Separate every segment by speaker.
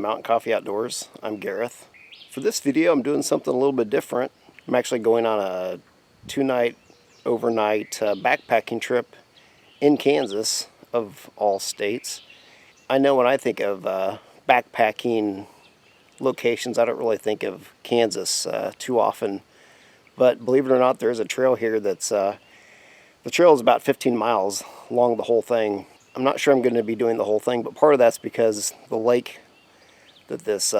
Speaker 1: Mountaincoffee Outdoors. I'm Gareth. For this video, I'm doing something a little bit different. I'm actually going on a 2-night, overnight backpacking trip in Kansas, of all states. I know when I think of backpacking locations, I don't really think of Kansas too often. But believe it or not, there's a trail here that's, the trail is about 15 miles along the whole thing. I'm not sure I'm going to be doing the whole thing, but part of that's because the lake that this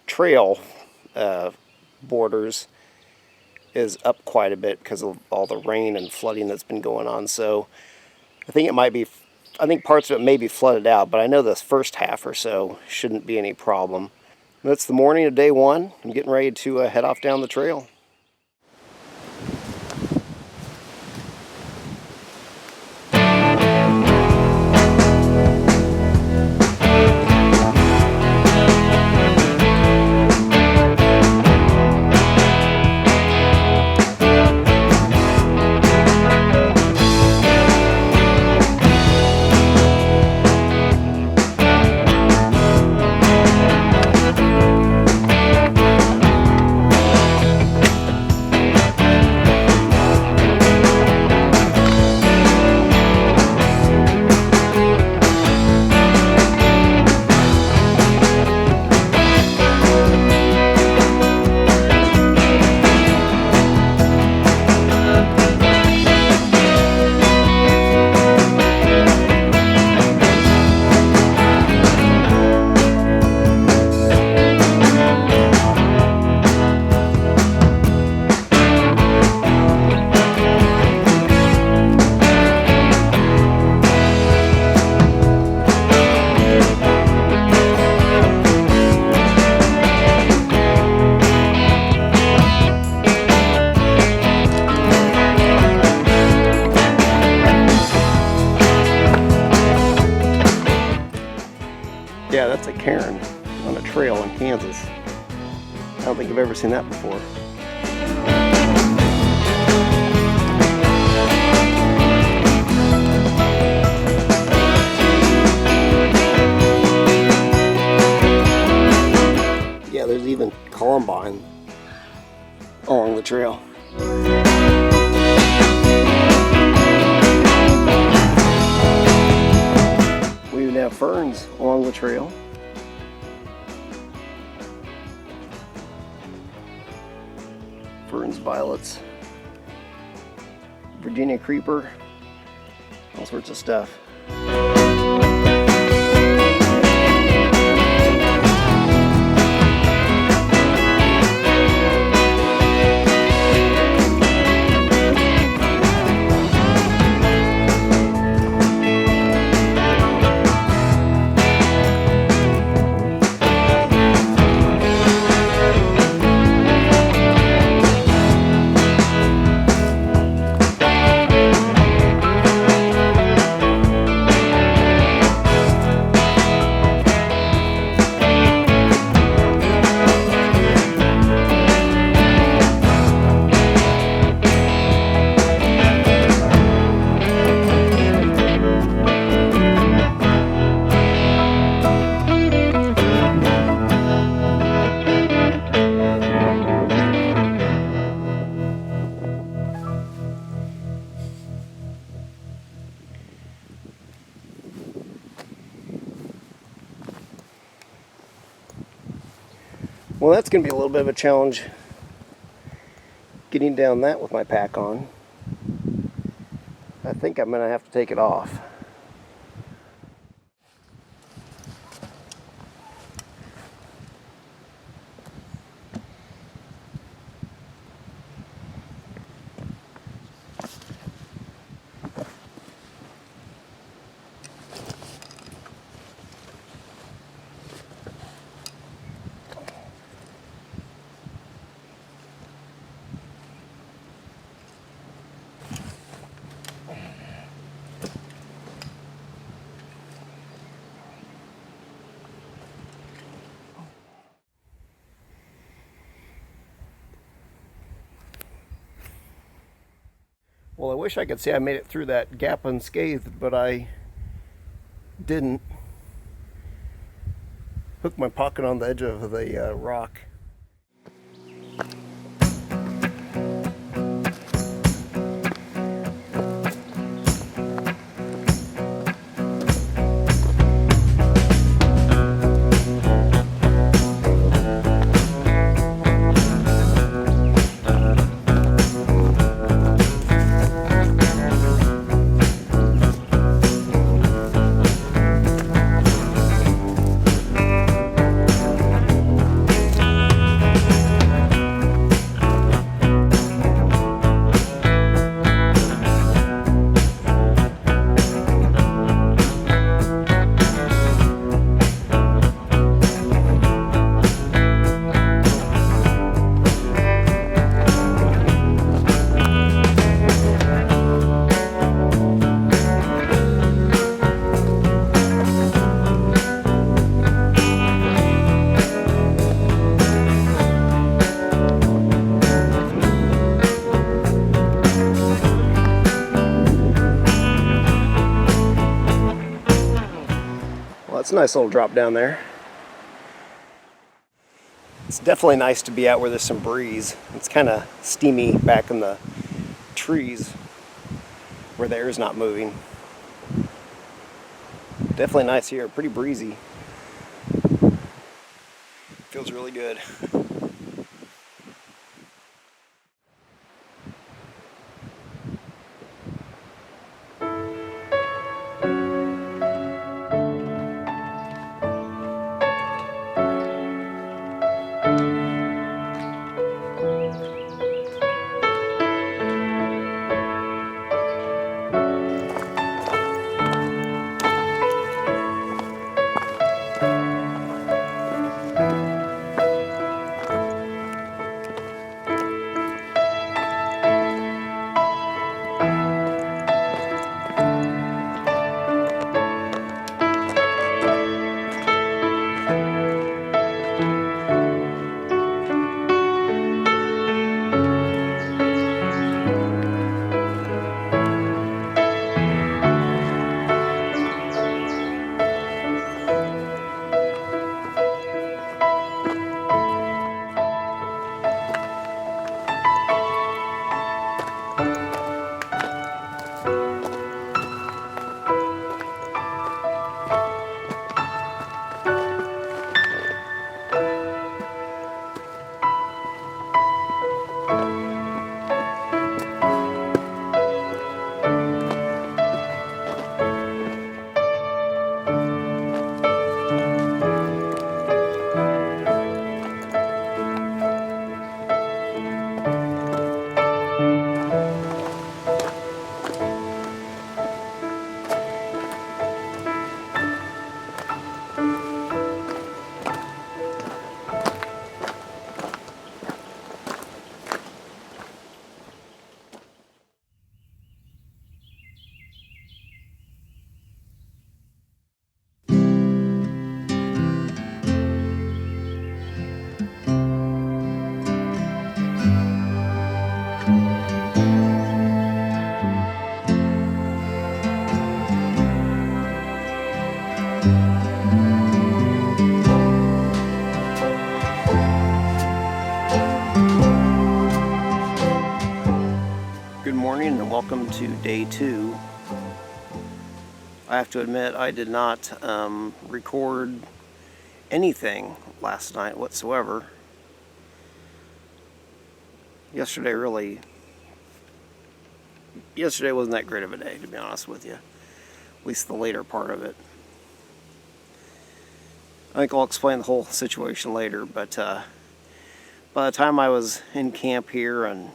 Speaker 1: trail borders is up quite a bit because of all the rain and flooding that's been going on. So I think parts of it may be flooded out, but I know this first half or so shouldn't be any problem. That's the morning of day one. I'm getting ready to head off down the trail. Yeah, that's a cairn on a trail in Kansas. I don't think I've ever seen that before. Yeah, there's even columbine along the trail. We even have ferns along the trail. Ferns, violets, Virginia creeper, all sorts of stuff. Well, that's going to be a little bit of a challenge getting down that with my pack on. I think I'm going to have to take it off. Well, I wish I could say I made it through that gap unscathed, but I didn't. hook my pocket on the edge of the rock. It's a nice little drop down there. It's definitely nice to be out where there's some breeze. It's kind of steamy back in the trees where the air is not moving. Definitely nice here, pretty breezy. Feels really good. And welcome to day 2. I have to admit I did not record anything last night whatsoever. Yesterday wasn't that great of a day, to be honest with you, at least the later part of it. I think I'll explain the whole situation later, but by the time I was in camp here and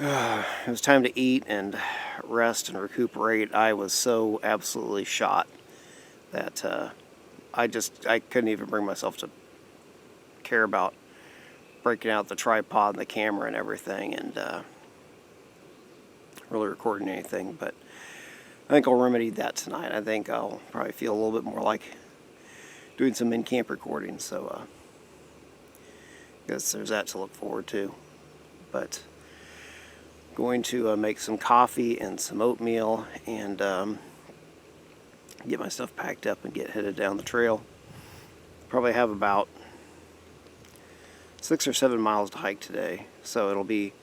Speaker 1: it was time to eat and rest and recuperate, I was so absolutely shot that I couldn't even bring myself to care about breaking out the tripod and the camera and everything and really recording anything. But I think I'll remedy that tonight. I think I'll probably feel a little bit more like doing some in-camp recording, so I guess there's that to look forward to. But going to make some coffee and some oatmeal and get my stuff packed up and get headed down the trail. Probably have about 6 or 7 miles to hike today, so it'll be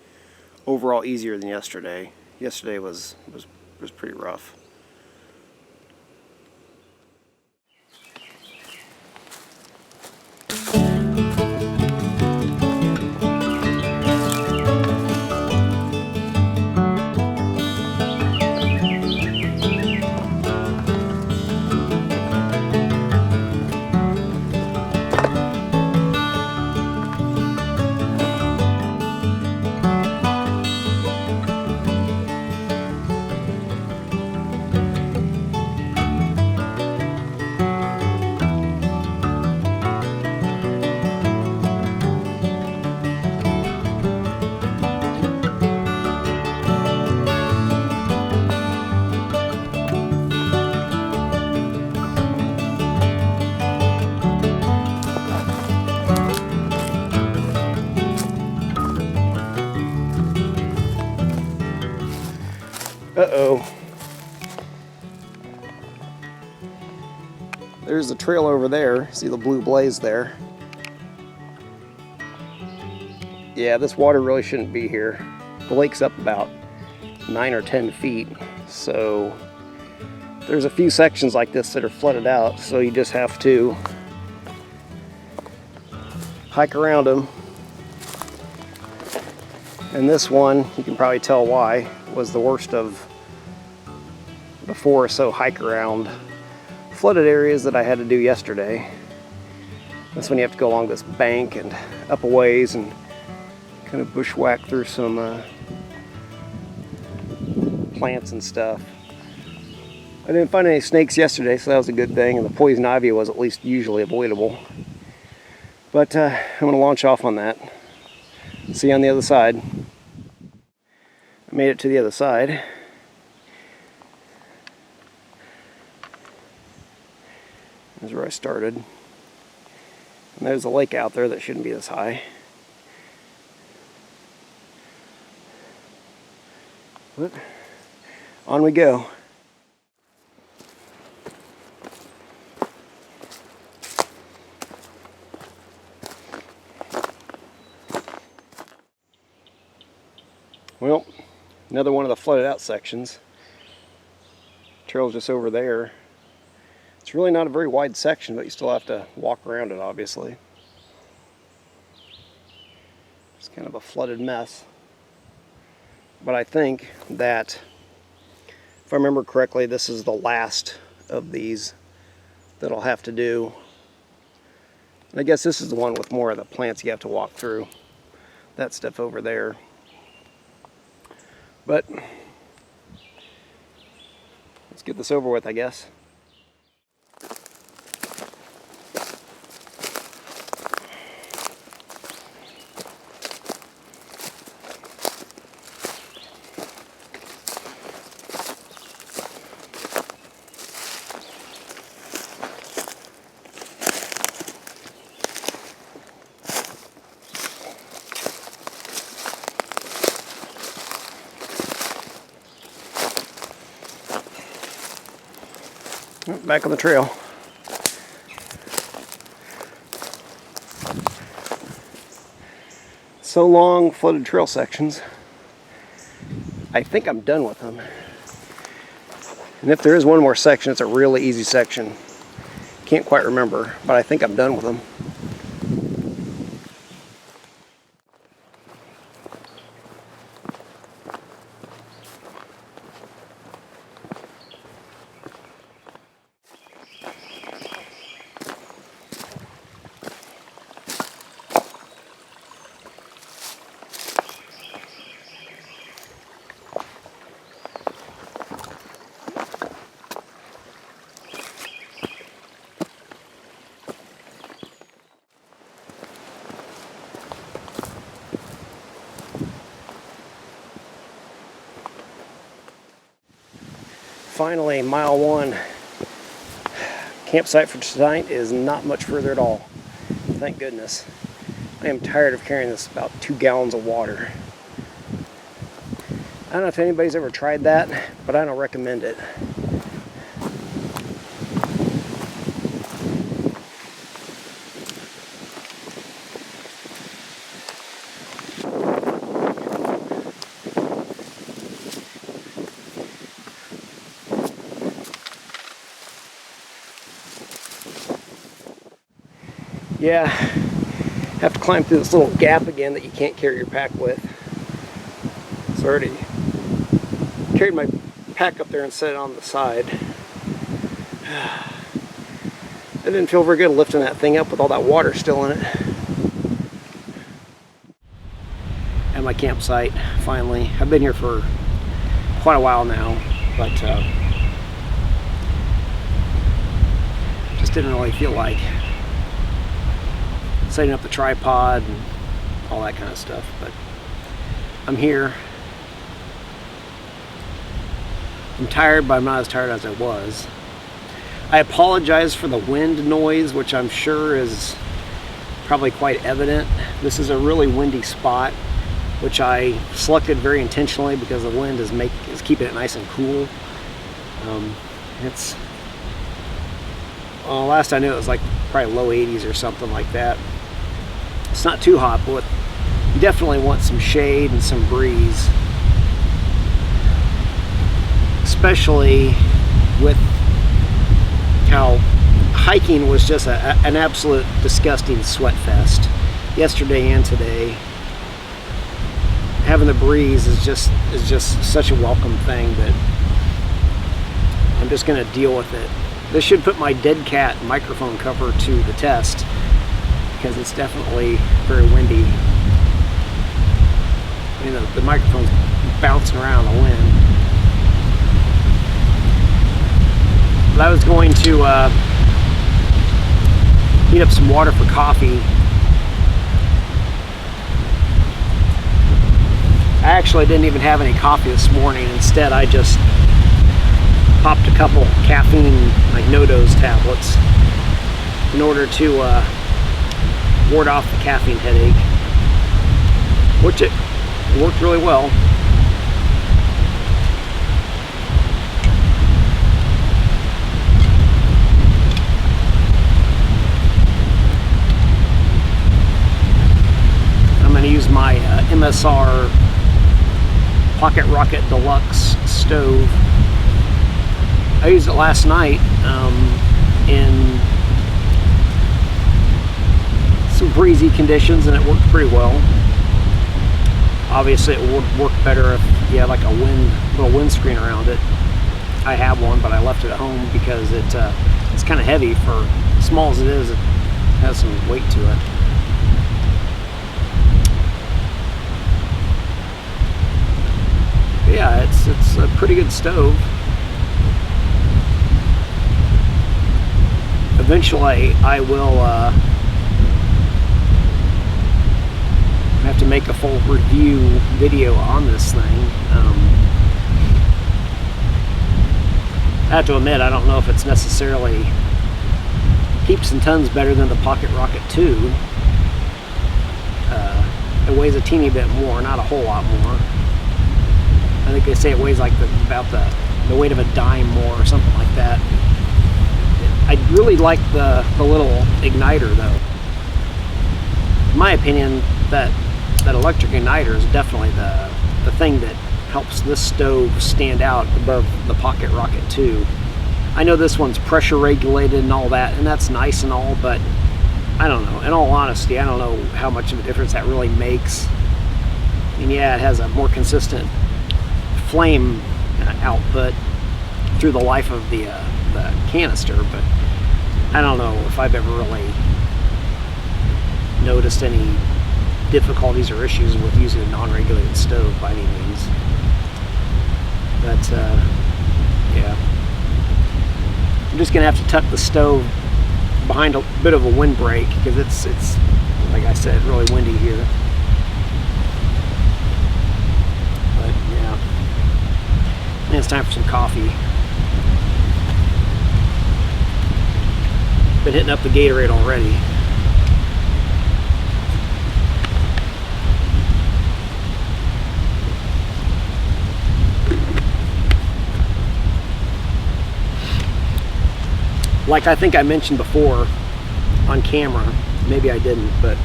Speaker 1: overall easier than yesterday. Yesterday was pretty rough. Uh-oh. There's the trail over there. See the blue blaze there? Yeah, this water really shouldn't be here. The lake's up about 9 or 10 feet, so there's a few sections like this that are flooded out, so you just have to hike around them. And this one, you can probably tell why, was the worst of the 4 or so hike around flooded areas that I had to do yesterday. That's when you have to go along this bank and up a ways and kind of bushwhack through some plants and stuff. I didn't find any snakes yesterday, so that was a good thing, and the poison ivy was at least usually avoidable. But I'm going to launch off on that. See you on the other side. I made it to the other side. That's where I started. And there's a lake out there that shouldn't be this high. But on we go. Well, another one of the flooded out sections. Trail's just over there. It's really not a very wide section, but you still have to walk around it, obviously. It's kind of a flooded mess. But I think that, if I remember correctly, this is the last of these that I'll have to do. And I guess this is the one with more of the plants you have to walk through. That stuff over there. But let's get this over with, I guess. Back on the trail. So long flooded trail sections. I think I'm done with them. And if there is one more section, it's a really easy section. Can't quite remember, but I think I'm done with them. Finally, mile 1. Campsite for tonight is not much further at all. Thank goodness. I am tired of carrying this about 2 gallons of water. I don't know if anybody's ever tried that, but I don't recommend it. Yeah, have to climb through this little gap again that you can't carry your pack with. So I already carried my pack up there and set it on the side. It didn't feel very good lifting that thing up with all that water still in it. At my campsite, finally. I've been here for quite a while now, but just didn't really feel like setting up the tripod and all that kind of stuff. But I'm here. I'm tired, but I'm not as tired as I was. I apologize for the wind noise, which I'm sure is probably quite evident. This is a really windy spot, which I selected very intentionally because the wind is keeping it nice and cool. Well, last I knew it was like probably low 80s or something like that. It's not too hot, but you definitely want some shade and some breeze, especially with how hiking was just an absolute disgusting sweat fest yesterday and today. Having the breeze is just such a welcome thing that I'm just going to deal with it. This should put my dead cat microphone cover to the test because it's definitely very windy. You know, the microphone's bouncing around the wind. But I was going to heat up some water for coffee. I actually didn't even have any coffee this morning. Instead, I just popped a couple caffeine, like no-dose tablets, in order to ward off the caffeine headache, which it worked really well. I'm going to use my MSR Pocket Rocket Deluxe stove. I used it last night in some breezy conditions and it worked pretty well. Obviously it would work better if you had like a little windscreen around it. I have one, but I left it at home because it's kind of heavy. For as small as it is, it has some weight to it. But yeah, it's a pretty good stove. Eventually I will have to make a full review video on this thing. I have to admit, I don't know if it's necessarily heaps and tons better than the Pocket Rocket 2. It weighs a teeny bit more, not a whole lot more. I think they say it weighs like about the weight of a dime more or something like that. I really like the little igniter though. In my opinion, that electric igniter is definitely the thing that helps this stove stand out above the Pocket Rocket 2. I know this one's pressure regulated and all that, and that's nice and all, but I don't know. In all honesty, I don't know how much of a difference that really makes. I mean, yeah, it has a more consistent flame output through the life of the canister, but I don't know if I've ever really noticed any difficulties or issues with using a non-regulated stove by any means. But yeah, I'm just gonna have to tuck the stove behind a bit of a windbreak because it's like I said, really windy here. But yeah, and it's time for some coffee. Been hitting up the Gatorade already. Like I think I mentioned before on camera, maybe I didn't, but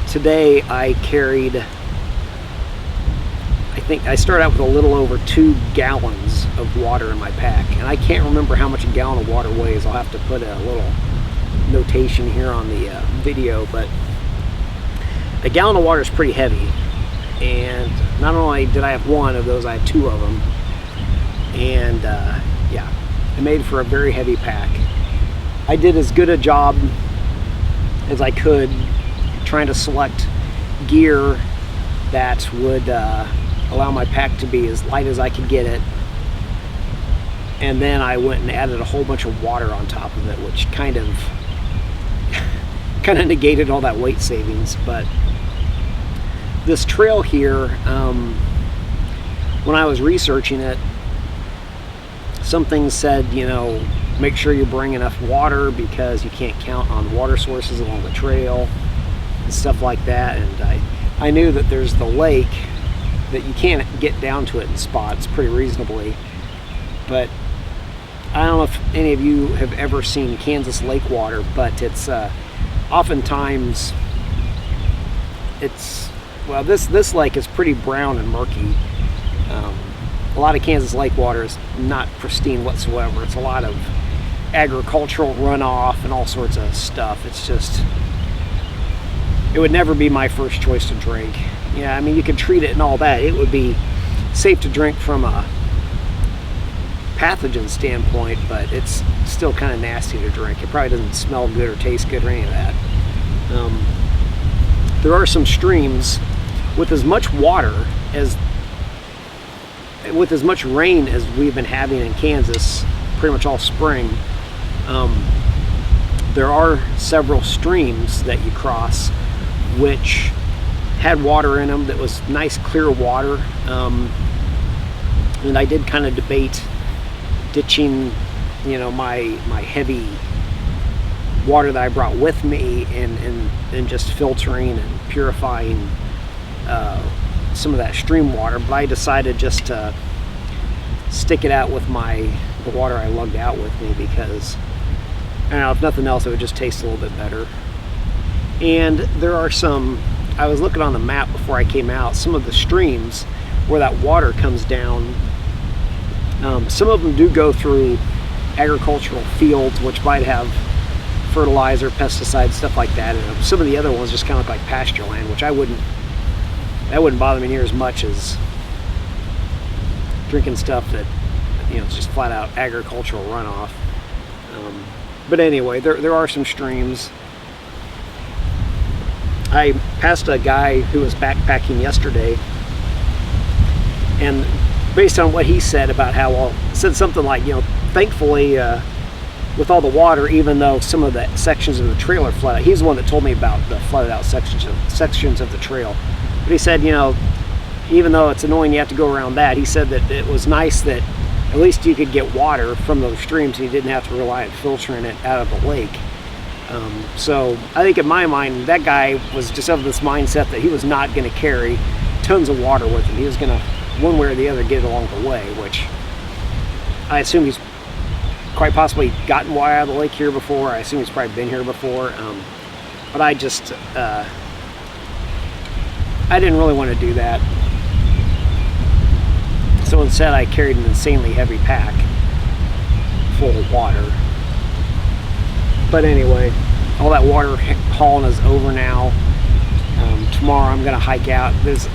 Speaker 1: today I carried, I think I started out with a little over 2 gallons of water in my pack, and I can't remember how much a gallon of water weighs. I'll have to put a little notation here on the video, but a gallon of water is pretty heavy, and not only did I have one of those, I had two of them, and yeah, it made for a very heavy pack. I did as good a job as I could trying to select gear that would allow my pack to be as light as I could get it, and then I went and added a whole bunch of water on top of it, which kind of negated all that weight savings. But this trail here, when I was researching it, some things said, you know, make sure you bring enough water because you can't count on water sources along the trail and stuff like that. And I knew that there's the lake that you can't get down to it in spots pretty reasonably, but I don't know if any of you have ever seen Kansas lake water, but it's oftentimes well, this lake is pretty brown and murky. A lot of Kansas lake water is not pristine whatsoever. It's a lot of agricultural runoff and all sorts of stuff. It's just, it would never be my first choice to drink. Yeah, I mean, you could treat it and all that. It would be safe to drink from a pathogen standpoint, but it's still kind of nasty to drink. It probably doesn't smell good or taste good or any of that. There are some streams with as much water with as much rain as we've been having in Kansas pretty much all spring. There are several streams that you cross which had water in them that was nice clear water, and I did kind of debate ditching, you know, my heavy water that I brought with me and just filtering and purifying some of that stream water, but I decided just to stick it out with the water I lugged out with me, because I don't know, if nothing else, it would just taste a little bit better. And there are some, I was looking on the map before I came out, some of the streams where that water comes down, some of them do go through agricultural fields, which might have fertilizer, pesticides, stuff like that in them. Some of the other ones just kind of look like pasture land, which that wouldn't bother me near as much as drinking stuff that, you know, it's just flat out agricultural runoff. But anyway, there are some streams. I passed a guy who was backpacking yesterday, and based on what he said about how, well, said something like, you know, thankfully with all the water, even though some of the sections of the trail are flooded, he's the one that told me about the flooded out sections of the trail. But he said, you know, even though it's annoying you have to go around that, he said that it was nice that at least you could get water from those streams and you didn't have to rely on filtering it out of the lake. So I think in my mind, that guy was just of this mindset that he was not going to carry tons of water with him. He was going to, one way or the other, get it along the way, which I assume he's quite possibly gotten water out of the lake here before. I assume he's probably been here before. But I just, I didn't really want to do that. So instead I carried an insanely heavy pack full of water. But anyway, all that water hauling is over now. Tomorrow I'm gonna hike out. There's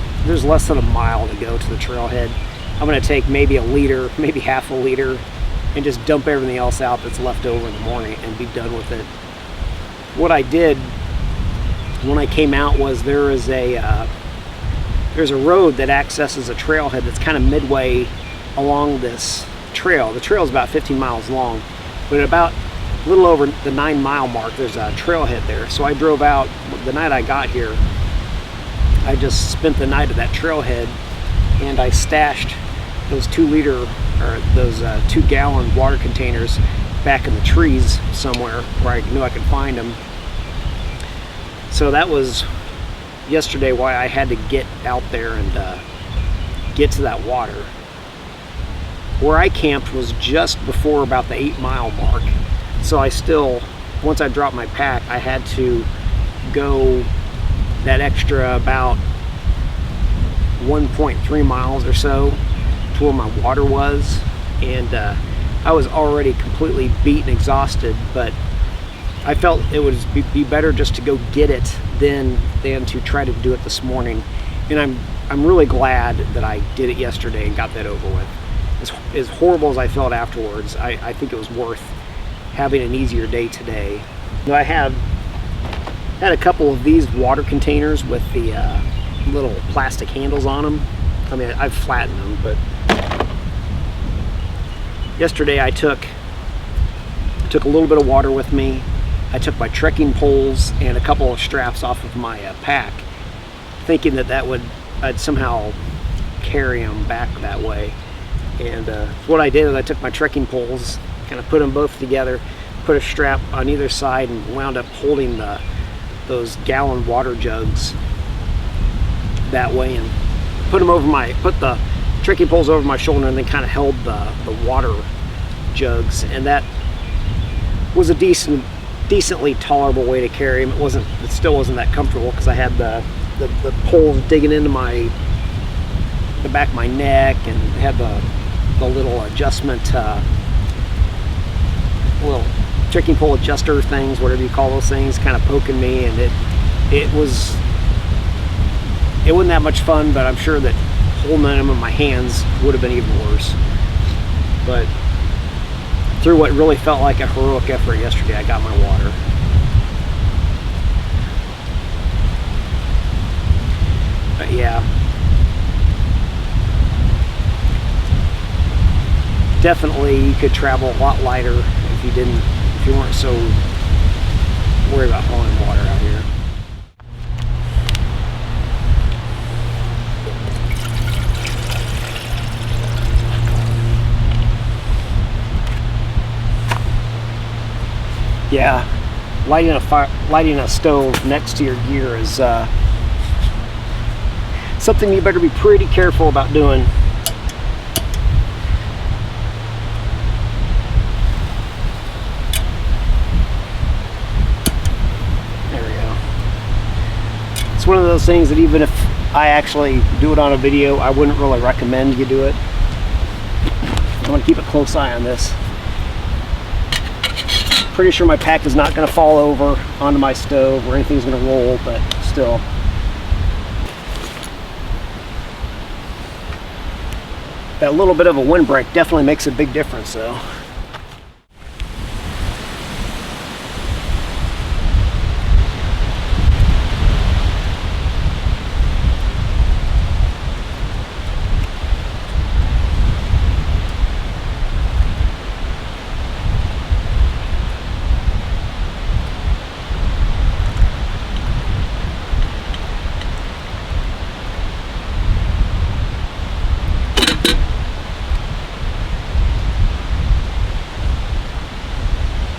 Speaker 1: less than a mile to go to the trailhead. I'm gonna take maybe a liter, maybe half a liter, and just dump everything else out that's left over in the morning and be done with it. What I did when I came out was there's a road that accesses a trailhead that's kind of midway along this trail. The trail is about 15 miles long, but at about a little over the 9-mile mark, there's a trailhead there. So I drove out the night I got here. I just spent the night at that trailhead, and I stashed those 2-gallon water containers back in the trees somewhere where I knew I could find them. So that was yesterday why I had to get out there and get to that water. Where I camped was just before about the 8-mile mark. So I still, once I dropped my pack, I had to go that extra about 1.3 miles or so to where my water was. And I was already completely beat and exhausted, but I felt it would be better just to go get it than to try to do it this morning. And I'm really glad that I did it yesterday and got that over with. As horrible as I felt afterwards, I think it was worth having an easier day today. I had a couple of these water containers with the little plastic handles on them. I mean, I've flattened them, but yesterday I took a little bit of water with me. I took my trekking poles and a couple of straps off of my pack, thinking that I'd somehow carry them back that way. And what I did is I took my trekking poles, kind of put them both together, put a strap on either side, and wound up holding those gallon water jugs that way, and put the trekking poles over my shoulder, and then kind of held the water jugs. And that was a decently tolerable way to carry them. It still wasn't that comfortable because I had the poles digging into the back of my neck, and had the little adjustment, little trekking pole adjuster things, whatever you call those things, kind of poking me, and it wasn't that much fun. But I'm sure that holding them in my hands would have been even worse. But through what really felt like a heroic effort yesterday, I got my water. But yeah, definitely you could travel a lot lighter if you weren't so worried about hauling water out here. Yeah, lighting a stove next to your gear is something you better be pretty careful about doing. There we go. It's one of those things that even if I actually do it on a video, I wouldn't really recommend you do it. I want to keep a close eye on this. Pretty sure my pack is not going to fall over onto my stove or anything's going to roll, but still. That little bit of a windbreak definitely makes a big difference though.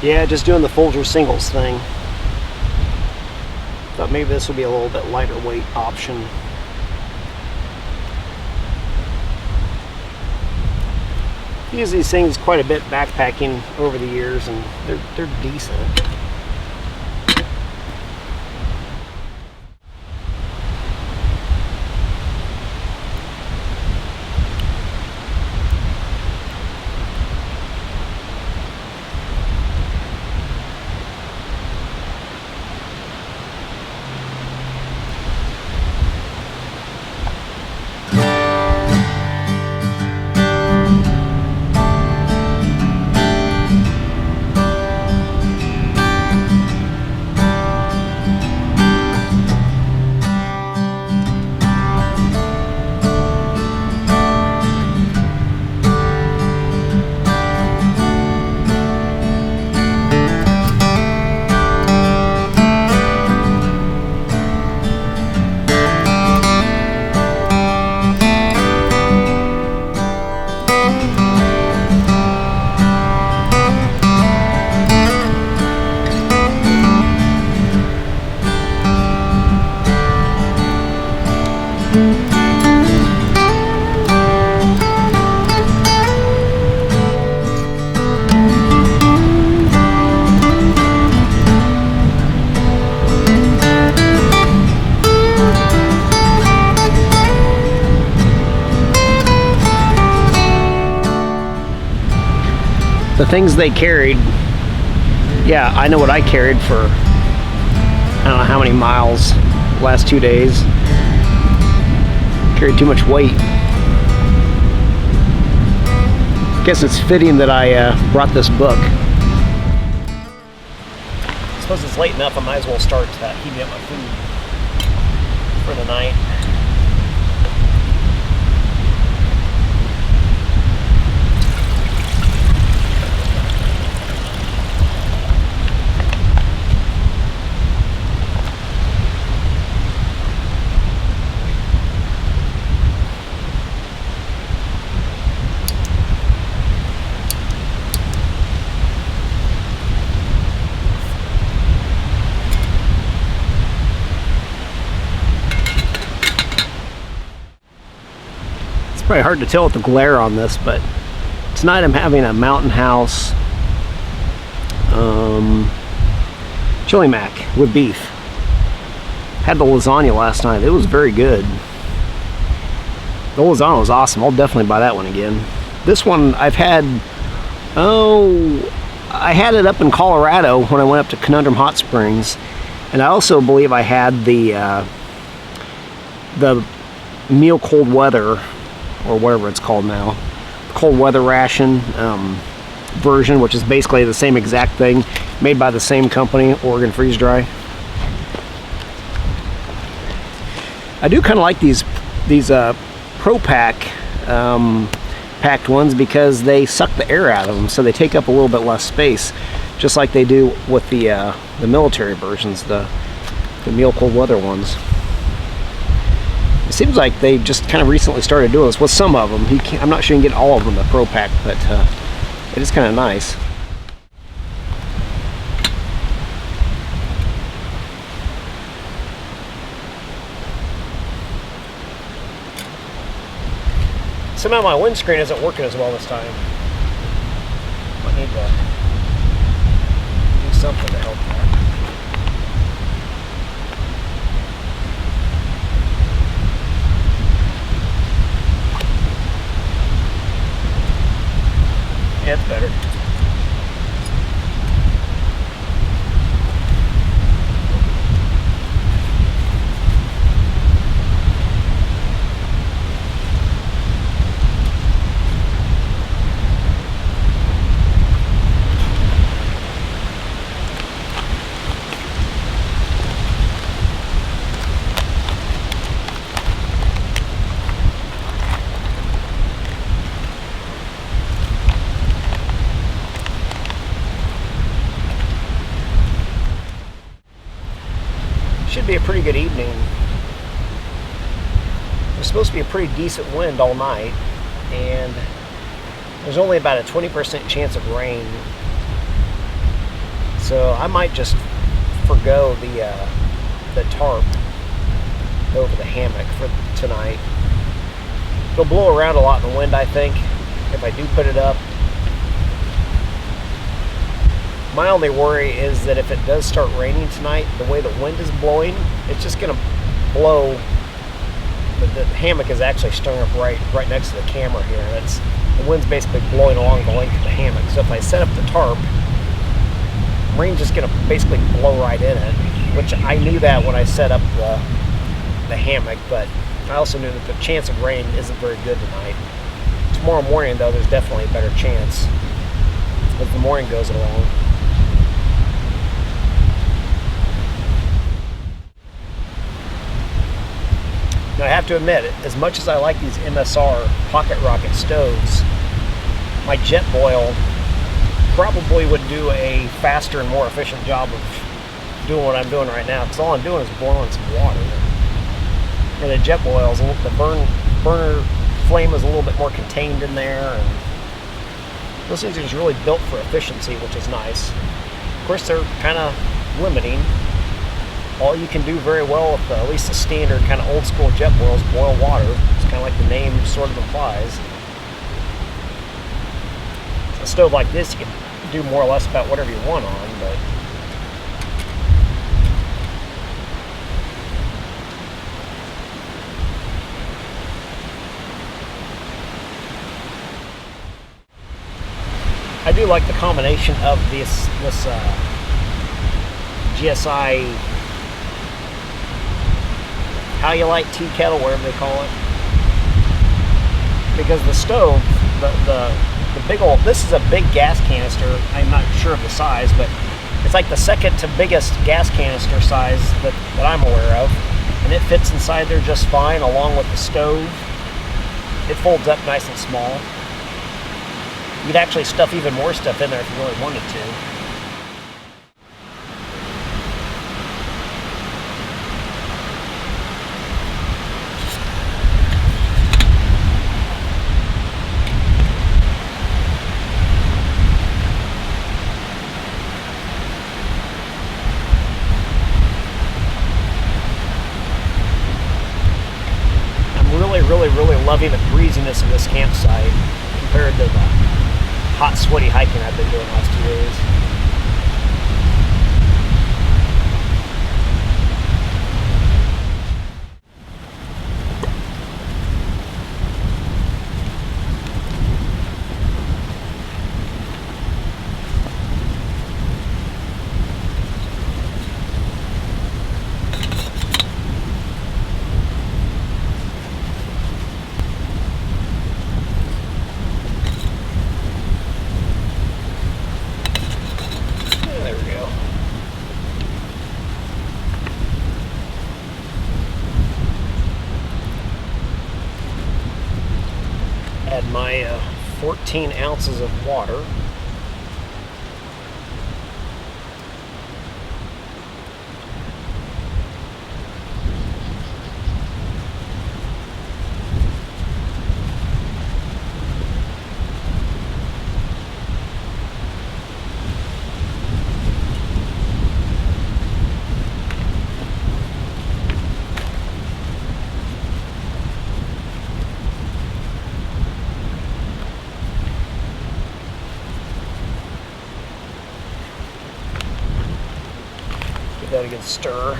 Speaker 1: Yeah, just doing the Folger singles thing. Thought maybe this would be a little bit lighter weight option. I've used these things quite a bit backpacking over the years, and they're decent. The things they carried Yeah, I know what I carried for I don't know how many miles the last 2 days. Carried too much weight. Guess it's fitting that I brought this book. I suppose it's late enough, I might as well start heating up my food for the night. Probably hard to tell with the glare on this, but tonight I'm having a Mountain House chili mac with beef. Had the lasagna last night. It was very good. The lasagna was awesome. I'll definitely buy that one again. This one I've had, I had it up in Colorado when I went up to Conundrum Hot Springs, and I also believe I had the meal cold weather, or whatever it's called now, cold weather ration version, which is basically the same exact thing, made by the same company, Oregon Freeze Dry. I do kind of like these Pro Pack packed ones because they suck the air out of them, so they take up a little bit less space, just like they do with the military versions, the meal cold weather ones. It seems like they just kind of recently started doing this with some of them. I'm not sure you can get all of them in the Pro Pack, but it is kind of nice. Somehow my windscreen isn't working as well this time. I need to do something to help that. Yeah, it's better. Should be a pretty good evening. There's supposed to be a pretty decent wind all night, and there's only about a 20% chance of rain. So I might just forgo the tarp over the hammock for tonight. It'll blow around a lot in the wind, I think, if I do put it up. My only worry is that if it does start raining tonight, the way the wind is blowing, it's just going to blow. The hammock is actually strung up right next to the camera here. The wind's basically blowing along the length of the hammock. So if I set up the tarp, rain's just going to basically blow right in it, which I knew that when I set up the hammock, but I also knew that the chance of rain isn't very good tonight. Tomorrow morning, though, there's definitely a better chance as the morning goes along. Now I have to admit, as much as I like these MSR pocket rocket stoves, my Jetboil probably would do a faster and more efficient job of doing what I'm doing right now, because all I'm doing is boiling some water. And the Jetboil, the burner flame is a little bit more contained in there, and those things are just really built for efficiency, which is nice. Of course, they're kind of limiting. All you can do very well with at least the standard kind of old school Jetboil is boil water. It's kind of like the name sort of implies. A stove like this, you can do more or less about whatever you want on, but I do like the combination of this GSI, how you like tea kettle, whatever they call it. Because the stove, the big old, this is a big gas canister. I'm not sure of the size, but it's like the second to biggest gas canister size that I'm aware of. And it fits inside there just fine, along with the stove. It folds up nice and small. You could actually stuff even more stuff in there if you really wanted to. Really loving the breeziness of this campsite compared to the hot, sweaty hiking I've been doing the last 2 days. Add my 14 ounces of water. That a good stir.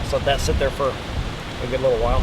Speaker 1: Just let that sit there for a good little while.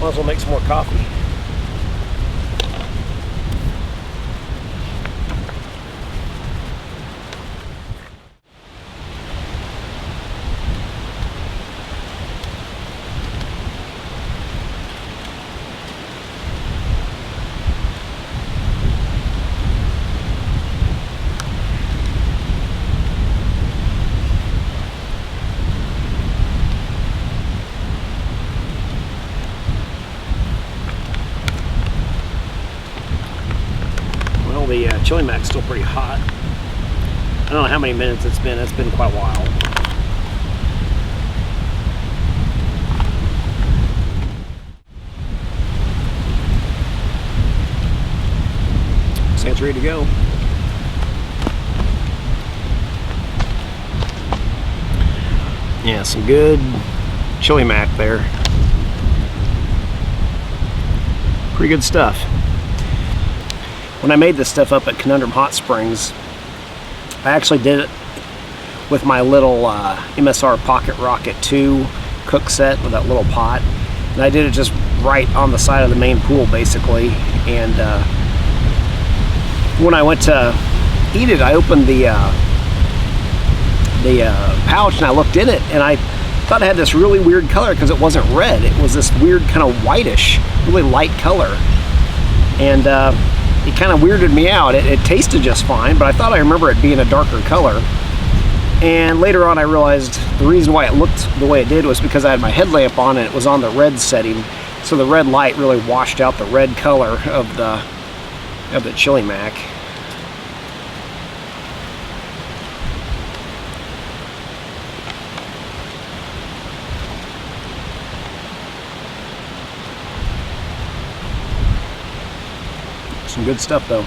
Speaker 1: Might as well make some more coffee. The chili mac's still pretty hot. I don't know how many minutes it's been. It's been quite a while. So it's ready to go. Yeah, some good chili mac there. Pretty good stuff. When I made this stuff up at Conundrum Hot Springs, I actually did it with my little MSR Pocket Rocket 2 cook set with that little pot. And I did it just right on the side of the main pool, basically. And when I went to eat it, I opened the pouch and I looked in it, and I thought it had this really weird color because it wasn't red. It was this weird kind of whitish, really light color. And it kind of weirded me out. It tasted just fine, but I thought I remember it being a darker color. And later on I realized the reason why it looked the way it did was because I had my headlamp on and it was on the red setting. So the red light really washed out the red color of the chili mac. Some good stuff though.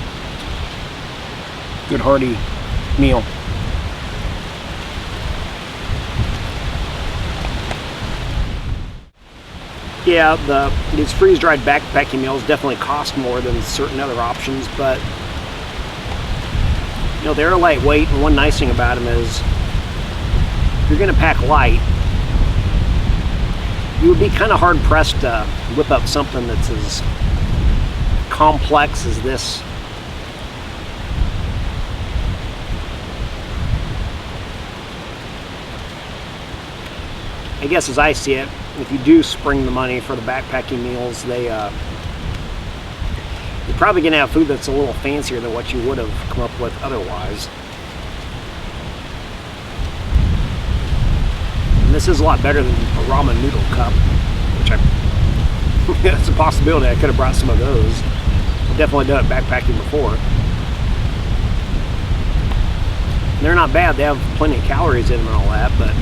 Speaker 1: Good hearty meal. Yeah, these freeze-dried backpacking meals definitely cost more than certain other options, but you know, they're lightweight, and one nice thing about them is if you're going to pack light, you would be kind of hard-pressed to whip up something that's as complex as this. I guess as I see it, if you do spring the money for the backpacking meals, you're probably going to have food that's a little fancier than what you would have come up with otherwise. And this is a lot better than a ramen noodle cup, which that's a possibility. I could have brought some of those. I've definitely done it backpacking before. They're not bad. They have plenty of calories in them and all that, but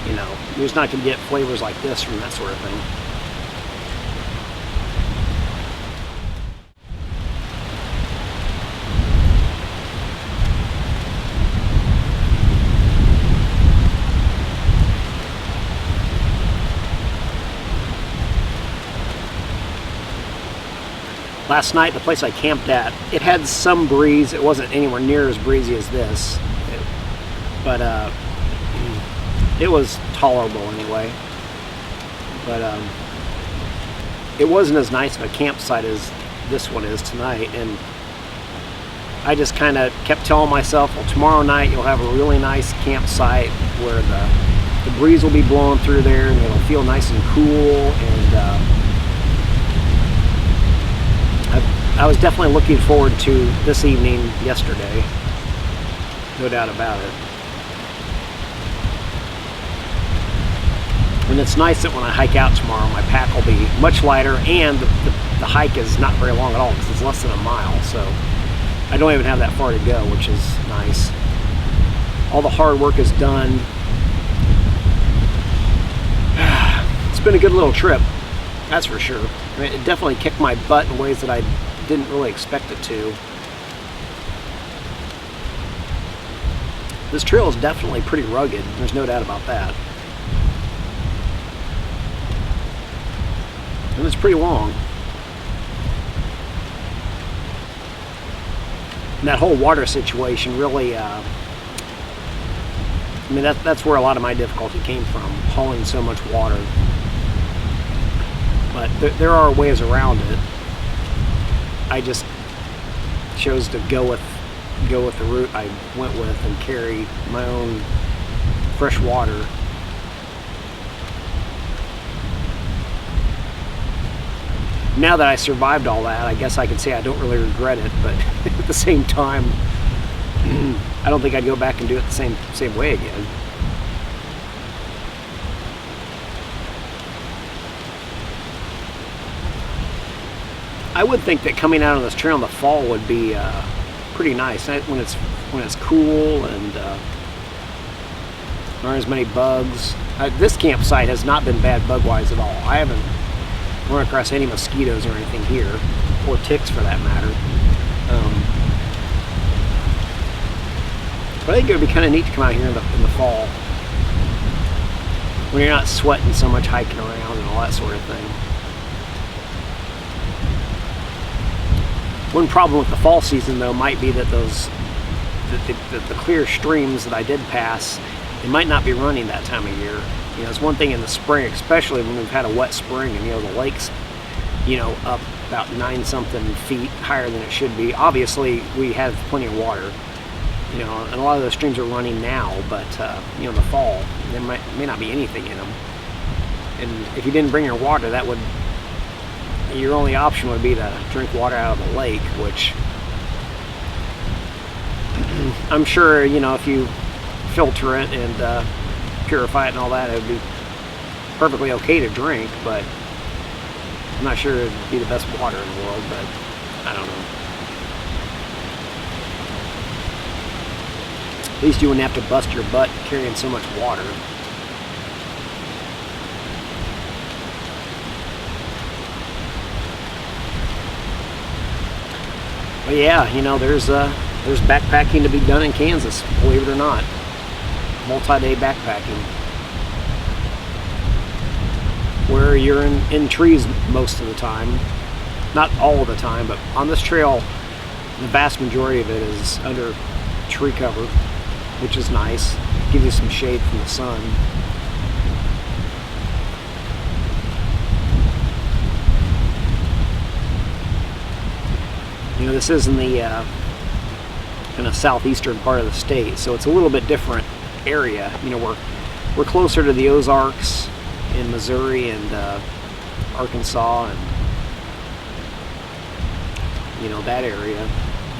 Speaker 1: you know, you're just not going to get flavors like this from that sort of thing. Last night, the place I camped at, it had some breeze. It wasn't anywhere near as breezy as this, but it was tolerable anyway. But it wasn't as nice of a campsite as this one is tonight, and I just kind of kept telling myself, well, tomorrow night you'll have a really nice campsite where the breeze will be blowing through there and it'll feel nice and cool, and I was definitely looking forward to this evening yesterday, no doubt about it. And it's nice that when I hike out tomorrow, my pack will be much lighter, and the hike is not very long at all because it's less than a mile, so I don't even have that far to go, which is nice. All the hard work is done. It's been a good little trip, that's for sure. I mean, it definitely kicked my butt in ways that I didn't really expect it to. This trail is definitely pretty rugged, there's no doubt about that. And it's pretty long. And that whole water situation really, I mean, that's where a lot of my difficulty came from, hauling so much water. But there are ways around it. I just chose to go with the route I went with and carry my own fresh water. Now that I survived all that, I guess I can say I don't really regret it, but at the same time, I don't think I'd go back and do it the same way again. I would think that coming out on this trail in the fall would be pretty nice when it's cool and there aren't as many bugs. This campsite has not been bad bug-wise at all. I haven't run across any mosquitoes or anything here, or ticks for that matter. But I think it would be kind of neat to come out here in the fall when you're not sweating so much hiking around and all that sort of thing. One problem with the fall season, though, might be that the clear streams that I did pass, they might not be running that time of year. You know, it's one thing in the spring, especially when we've had a wet spring and, you know, the lake's, you know, up about 9-something feet higher than it should be. Obviously, we have plenty of water, you know, and a lot of those streams are running now, but, you know, in the fall, there may not be anything in them. And if you didn't bring your water, that would your only option would be to drink water out of the lake, which I'm sure, you know, if you filter it and purify it and all that, it would be perfectly okay to drink, but I'm not sure it would be the best water in the world, but I don't know. At least you wouldn't have to bust your butt carrying so much water. But yeah, you know, there's backpacking to be done in Kansas, believe it or not. Multi-day backpacking, where you're in trees most of the time. Not all the time, but on this trail, the vast majority of it is under tree cover, which is nice. Gives you some shade from the sun. You know, this is in the kind of southeastern part of the state, so it's a little bit different area. You know, we're closer to the Ozarks in Missouri and Arkansas, and you know, that area.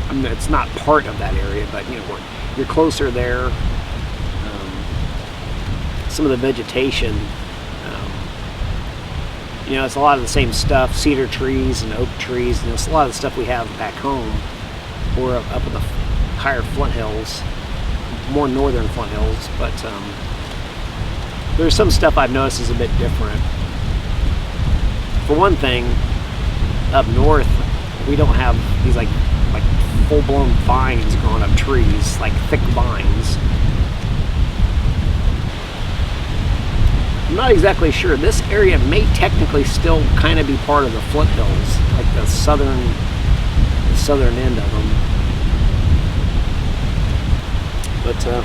Speaker 1: I mean, it's not part of that area, but you know, you're closer there. Some of the vegetation, you know, it's a lot of the same stuff, cedar trees and oak trees, and it's a lot of the stuff we have back home, or up in the higher Flint Hills, more northern Flint Hills, but there's some stuff I've noticed is a bit different. For one thing, up north, we don't have these like full-blown vines growing up trees, like thick vines. I'm not exactly sure. This area may technically still kind of be part of the Flint Hills, like the southern end of them. But I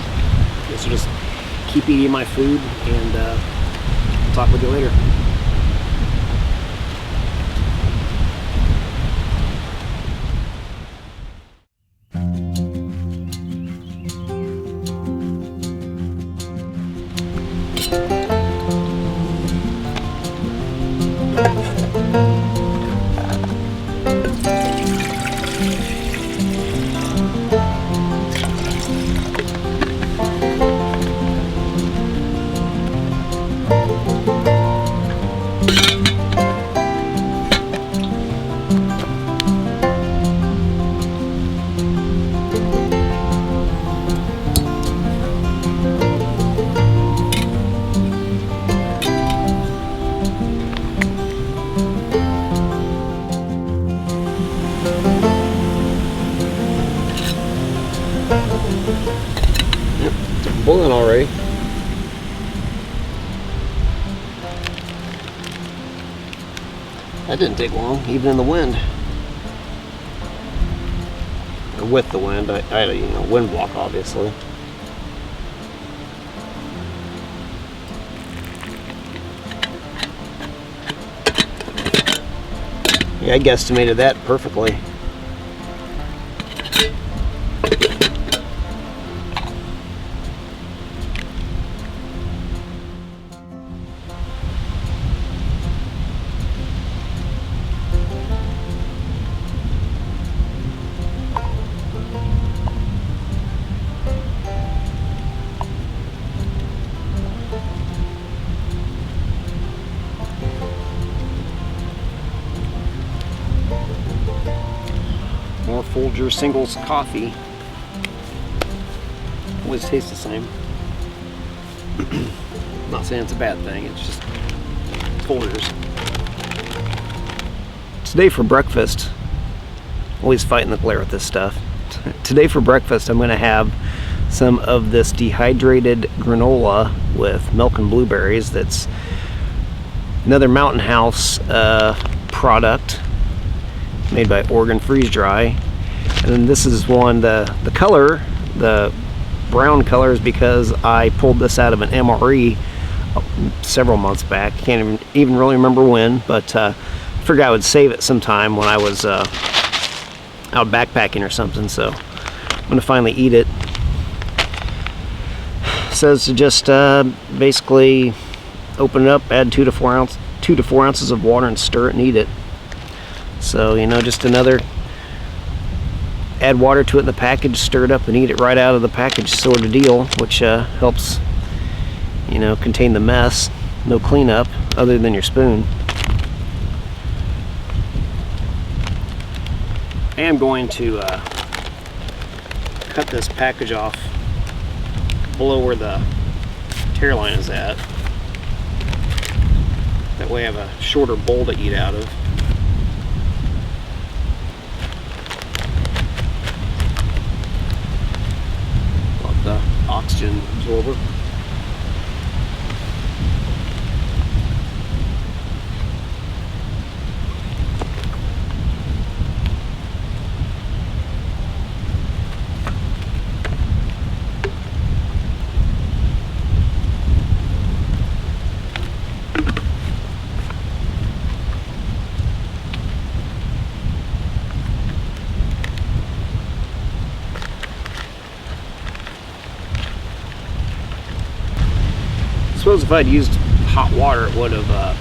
Speaker 1: guess I'll just keep eating my food, and I'll talk with you later. Boiling already. That didn't take long, even in the wind. Or with the wind, I had a wind block, obviously. Yeah, I guesstimated that perfectly. More Folger singles coffee. Always tastes the same. I'm not saying it's a bad thing, it's just Folgers. Today for breakfast, always fighting the glare with this stuff. Today for breakfast I'm going to have some of this dehydrated granola with milk and blueberries. That's another Mountain House product made by Oregon Freeze Dry. And then this is one, the color, the brown color, is because I pulled this out of an MRE several months back. Can't even really remember when, but I figured I would save it sometime when I was out backpacking or something, so I'm gonna finally eat it. It says to just basically open it up, add 2 to 4 ounces of water and stir it and eat it. So, you know, just another, add water to it in the package, stir it up and eat it right out of the package sort of deal, which helps, you know, contain the mess. No cleanup other than your spoon. I am going to cut this package off below where the tear line is at. That way I have a shorter bowl to eat out of. Love the oxygen absorber. I suppose if I'd used hot water, it would have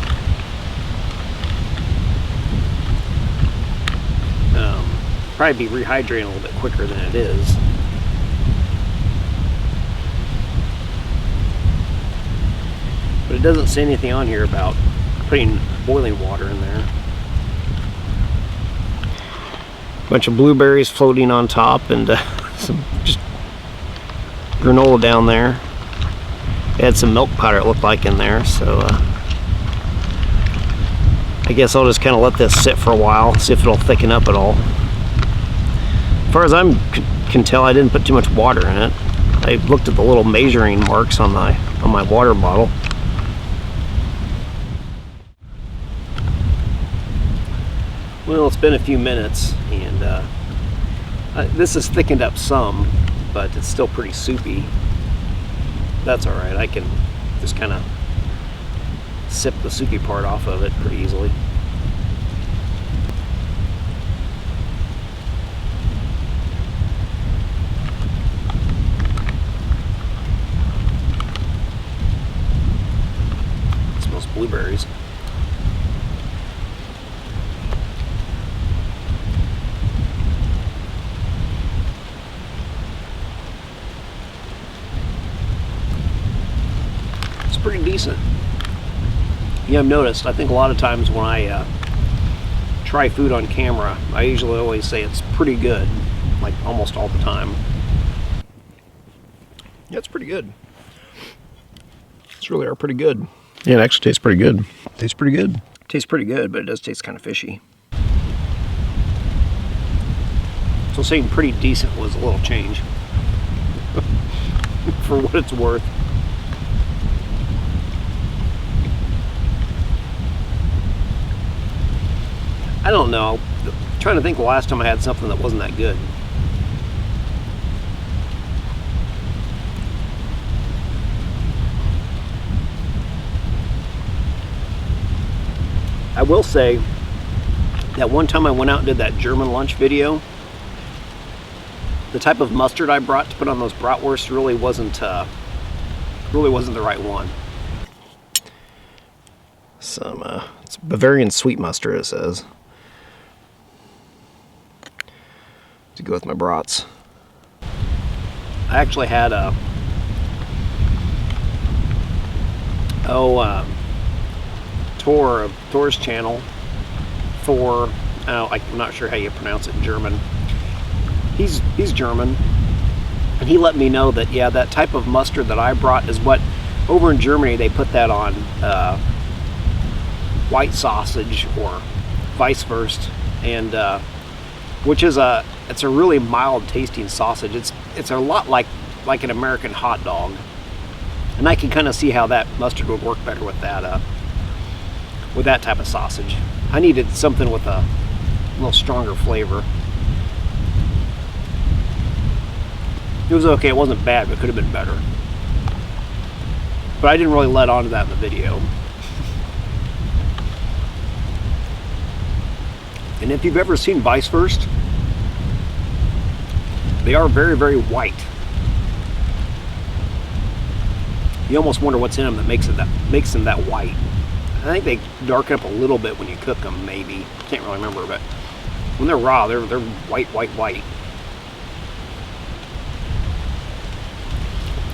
Speaker 1: probably be rehydrating a little bit quicker than it is. But it doesn't say anything on here about putting boiling water in there. Bunch of blueberries floating on top, and some just granola down there. Had some milk powder, it looked like, in there, so I guess I'll just kind of let this sit for a while, see if it'll thicken up at all. As far as I can tell, I didn't put too much water in it. I looked at the little measuring marks on my water bottle. Well, it's been a few minutes, and this has thickened up some, but it's still pretty soupy. That's all right. I can just kind of sip the soupy part off of it pretty easily. It smells blueberries. Pretty decent. You have noticed, I think a lot of times when I try food on camera, I usually always say it's pretty good, like almost all the time. Yeah, it's pretty good. It's really are pretty good. Yeah, it actually tastes pretty good. Tastes pretty good. Tastes pretty good, but it does taste kind of fishy. So saying pretty decent was a little change. For what it's worth. I don't know. I'm trying to think the last time I had something that wasn't that good. I will say that one time I went out and did that German lunch video, the type of mustard I brought to put on those bratwursts really wasn't the right one. It's Bavarian sweet mustard, it says. To go with my brats. I actually had a Tor's channel for I'm not sure how you pronounce it in German. He's German, and he let me know that yeah, that type of mustard that I brought is what over in Germany they put that on white sausage or Weisswurst, and which is it's a really mild tasting sausage. It's a lot like an American hot dog, and I can kind of see how that mustard would work better with that type of sausage. I needed something with a little stronger flavor. It was okay. It wasn't bad, but it could have been better. But I didn't really let on to that in the video. And if you've ever seen Weisswurst, they are very, very white. You almost wonder what's in them that makes them that white. I think they darken up a little bit when you cook them, maybe. Can't really remember, but when they're raw, they're white, white, white.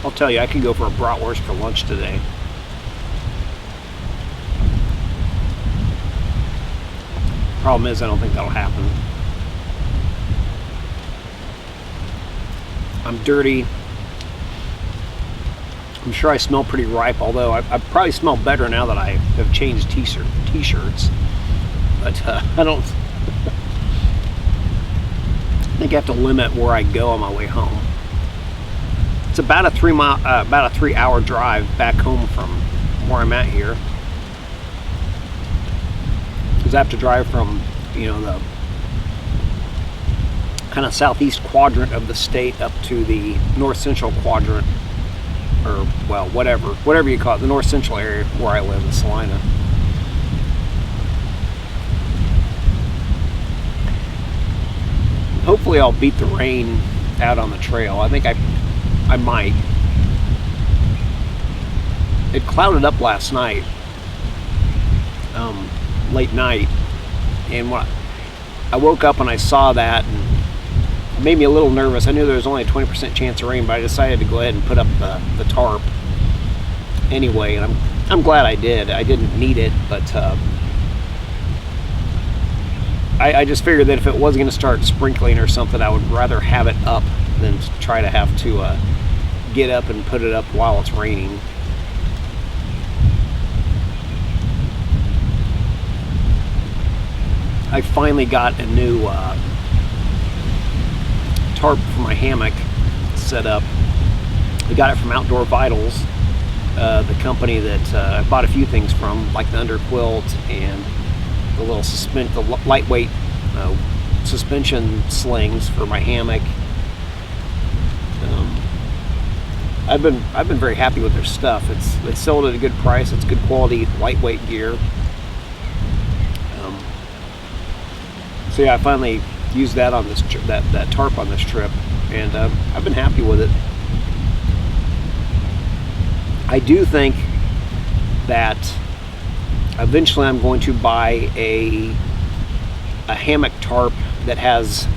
Speaker 1: I'll tell you, I could go for a bratwurst for lunch today. Problem is, I don't think that'll happen. I'm dirty. I'm sure I smell pretty ripe, although I probably smell better now that I have changed t-shirts. But I don't... I think I have to limit where I go on my way home. It's about a 3-hour drive back home from where I'm at here. Because I have to drive from, you know, the kind of southeast quadrant of the state up to the north central quadrant, or, well, whatever you call it, the north central area where I live in Salina. Hopefully I'll beat the rain out on the trail. I think I might. It clouded up last night, late night, and when I woke up and I saw that, and it made me a little nervous. I knew there was only a 20% chance of rain, but I decided to go ahead and put up the tarp anyway, and I'm glad I did. I didn't need it, but I just figured that if it was going to start sprinkling or something, I would rather have it up than try to have to get up and put it up while it's raining. I finally got a new tarp for my hammock set up. I got it from Outdoor Vitals, the company that I bought a few things from, like the underquilt and the little lightweight suspension slings for my hammock. I've been very happy with their stuff. They sold it at a good price. It's good quality, lightweight gear. So yeah, I finally used that on this that tarp on this trip, and I've been happy with it. I do think that eventually I'm going to buy a hammock tarp that has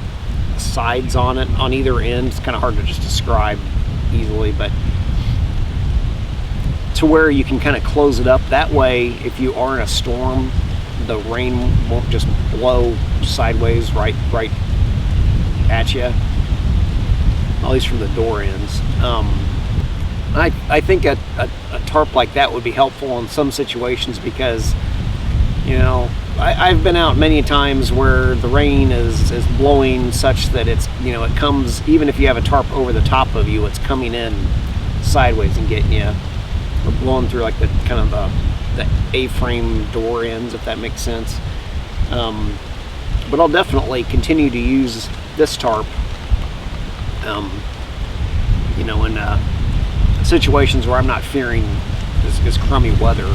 Speaker 1: sides on it on either end. It's kind of hard to just describe easily, but to where you can kind of close it up. That way, if you are in a storm, the rain won't just blow sideways right at you, at least from the door ends. I think a tarp like that would be helpful in some situations because, you know, I've been out many times where the rain is blowing such that it's, you know, it comes, even if you have a tarp over the top of you, it's coming in sideways and getting you, or blowing through like the kind of the A-frame door ends, if that makes sense. But I'll definitely continue to use this tarp, you know, in situations where I'm not fearing this crummy weather.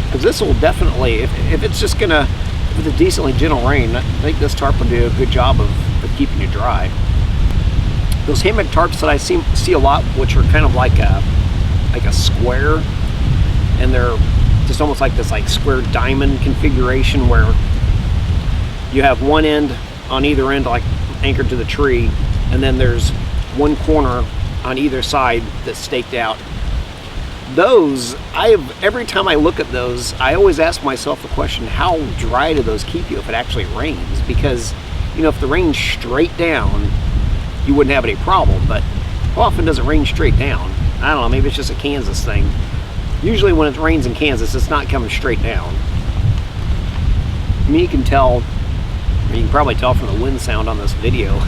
Speaker 1: Because this will definitely, if it's just gonna, if it's a decently gentle rain, I think this tarp will do a good job of keeping you dry. Those hammock tarps that I see a lot, which are kind of like a square, and they're just almost like this square diamond configuration where you have one end on either end like anchored to the tree, and then there's one corner on either side that's staked out. Those, every time I look at those, I always ask myself the question, how dry do those keep you if it actually rains? Because, you know, if the rain's straight down, you wouldn't have any problem, but how often does it rain straight down? I don't know, maybe it's just a Kansas thing. Usually when it rains in Kansas, it's not coming straight down. I mean, you can tell, or you can probably tell from the wind sound on this video,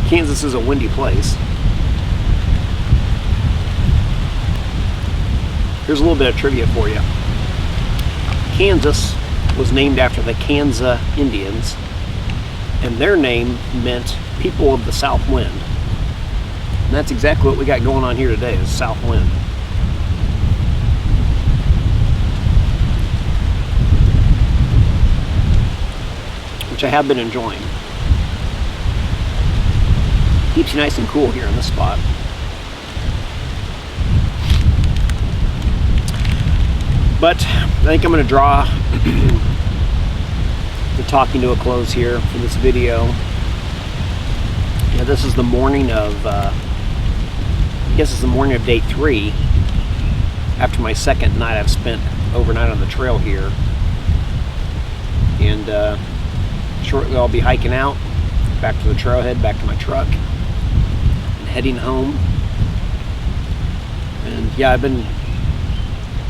Speaker 1: Kansas is a windy place. Here's a little bit of trivia for you. Kansas was named after the Kansas Indians, and their name meant people of the south wind. And that's exactly what we got going on here today, is south wind. Which I have been enjoying. Keeps you nice and cool here in this spot. But I think I'm going to draw the talking to a close here for this video. Yeah, this is the morning of, I guess it's the morning of day 3 after my second night I've spent overnight on the trail here. And shortly I'll be hiking out back to the trailhead, back to my truck, and heading home. And yeah,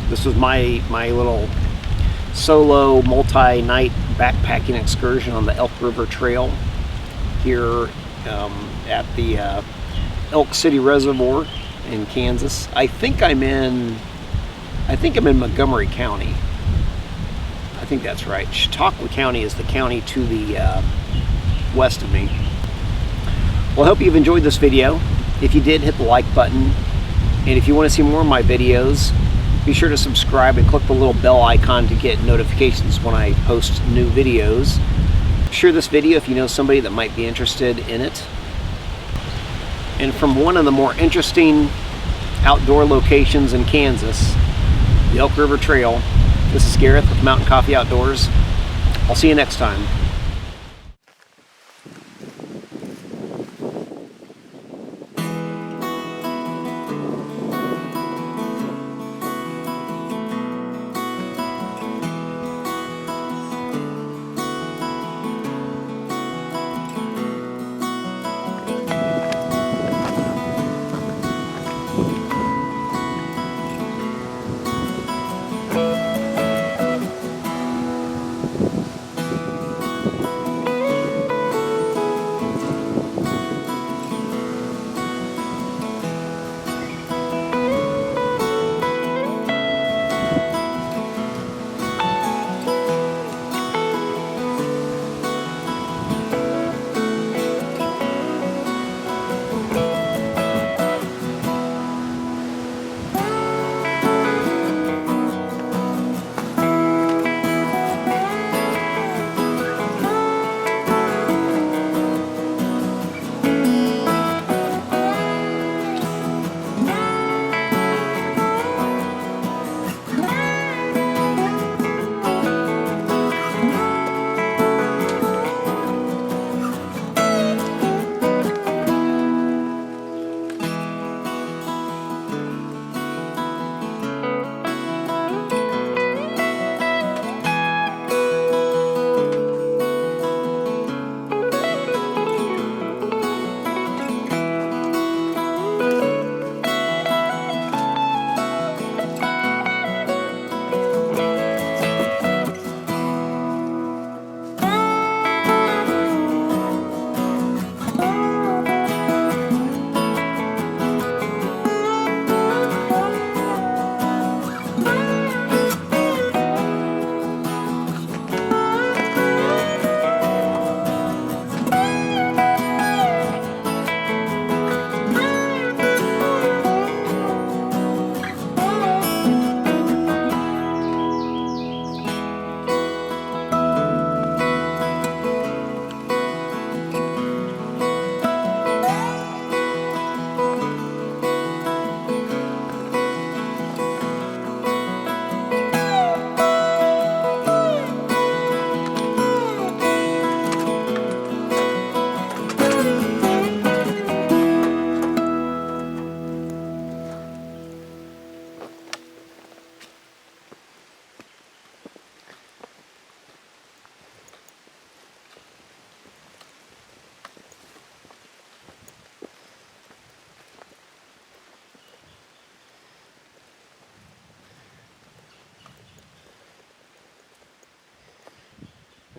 Speaker 1: this was my little solo multi-night backpacking excursion on the Elk River Trail here at the Elk City Reservoir in Kansas. I think I'm in Montgomery County. I think that's right. Chautauqua County is the county to the west of me. Well, I hope you've enjoyed this video. If you did, hit the like button. And if you want to see more of my videos, be sure to subscribe and click the little bell icon to get notifications when I post new videos. Share this video if you know somebody that might be interested in it. And from one of the more interesting outdoor locations in Kansas, the Elk River Trail, this is Gareth with Mountaincoffee Outdoors. I'll see you next time.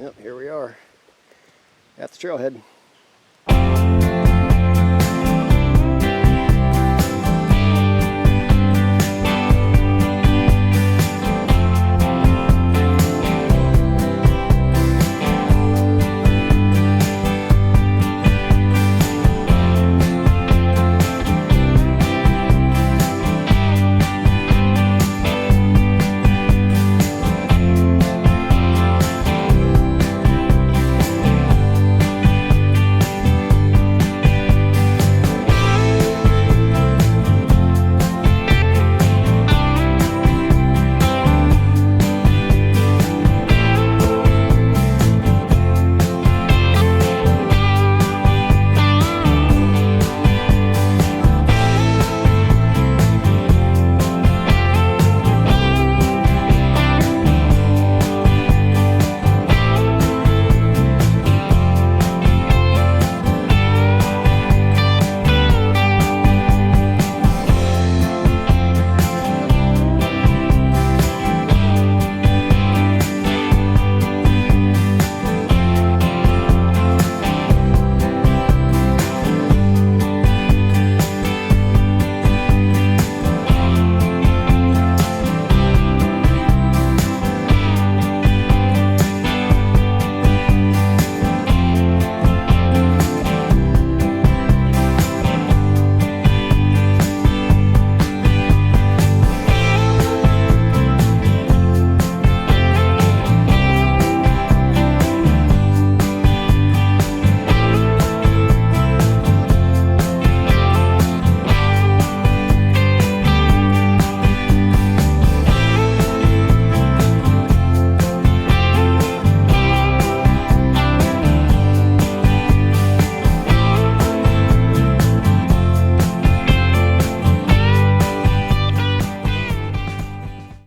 Speaker 1: Yep, here we are at the trailhead.